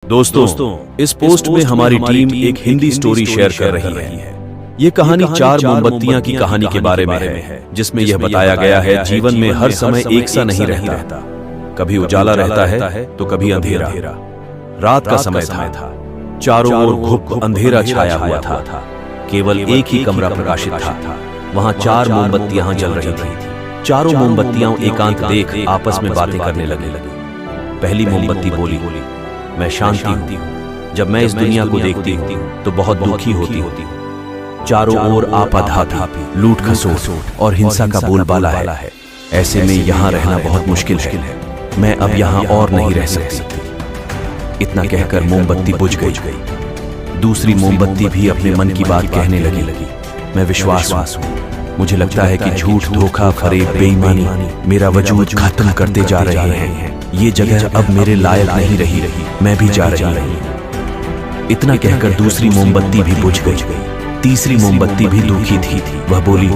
दोस्तों, इस पोस्ट में हमारी टीम एक हिंदी स्टोरी शेयर कर रही है। ये कहानी चार मोमबत्तियां की कहानी के बारे में है, जिसमें यह बताया गया है जीवन में हर समय एक सा नहीं रहता। कभी उजाला रहता है तो कभी अंधेरा। रात का समय था, चारों ओर घुप अंधेरा छाया हुआ था। केवल एक ही कमरा प्रकाशित था। वहां चार मोमबत्तियां जल रही थी। चारों मोमबत्तियां एकांत देख आपस में बातें करने लगी। पहली मोमबत्ती बोली, मैं शांति हूं। जब मैं इस दुनिया को देखती हूं तो बहुत दुखी होती हूं। चारों ओर आपाधापी, लूट खसोट और हिंसा का बोलबाला है। ऐसे में यहाँ रहना बहुत मुश्किल है। मैं अब यहाँ और नहीं रह सकती। इतना कहकर मोमबत्ती बुझ गई। दूसरी मोमबत्ती भी अपने मन की बात कहने लगी। मैं विश्वास हूँ। मुझे लगता है कि झूठ, धोखा, फरेब, बेईमानी मेरा वजूद खत्म करते जा रहे हैं। ये जगह अब मेरे लायक नहीं रही। मैं भी जा रही हूँ। इतना कहकर दूसरी मोमबत्ती भी बुझ गई। तीसरी मोमबत्ती भी दुखी थी। वह बोली,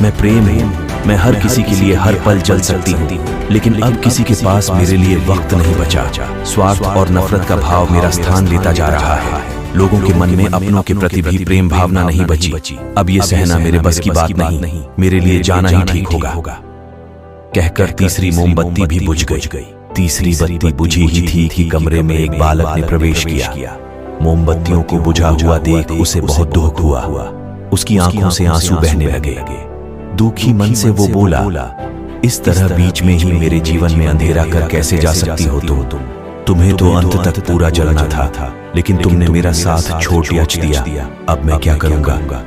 मैं प्रेम हूँ। मैं हर किसी के लिए हर पल जल सकती हूँ, लेकिन अब किसी के पास मेरे लिए वक्त नहीं बचा। स्वार्थ और नफरत का भाव मेरा स्थान लेता जा रहा है। लोगों के मन में अपनों के प्रति भी प्रेम भावना नहीं बची। अब ये सहना मेरे बस की बात नहीं। मेरे लिए जाना ही ठीक होगा। कहकर तीसरी मोमबत्ती भी बुझ गई। तीसरी बत्ती बुझी ही थी कि कमरे में एक बालक ने प्रवेश किया। मोमबत्तियों को बुझा हुआ देख उसे बहुत दुख हुआ। उसकी आंखों से आंसू बहने लगे। दुखी मन से वो बोला, इस तरह बीच में ही मेरे जीवन में अंधेरा कर कैसे जा सकती हो तुम? तुम्हें तो अंत तक पूरा जलना था, लेकिन तुमने मेरा साथ छोड़ दिया। अब मैं क्या करूंगा?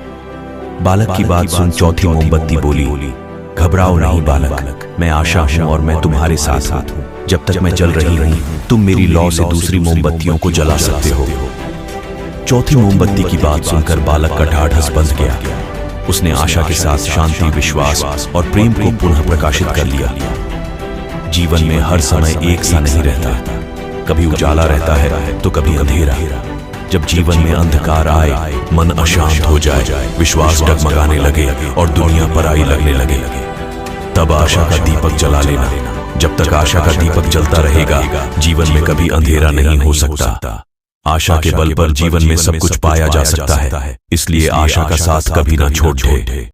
बालक की बात सुन चौथी मोमबत्ती बोली, घबराओ नहीं बालक, मैं आशा हूं और मैं तुम्हारे साथ हूं। जब तक मैं जल रही हूं, तुम मेरी लौ से दूसरी मोमबत्तियों को जला सकते हो। चौथी मोमबत्ती की बात सुनकर बालक का ढाढ़स बंध गया। उसने आशा के साथ शांति, विश्वास और प्रेम को पुनः प्रकाशित कर लिया। जीवन में हर समय एक सा नहीं रहता। कभी उजाला रहता है तो कभी अंधेरा। जब जीवन में अंधकार आए, मन अशांत हो जाए, विश्वास डगमगाने लगे और दुनिया पराई लगने लगे, तब आशा का दीपक जला लेना। जब तक आशा का दीपक जलता रहेगा, जीवन में कभी अंधेरा नहीं हो सकता। आशा के बल पर जीवन में सब कुछ पाया जा सकता है। इसलिए आशा का साथ कभी ना छोड़ दे।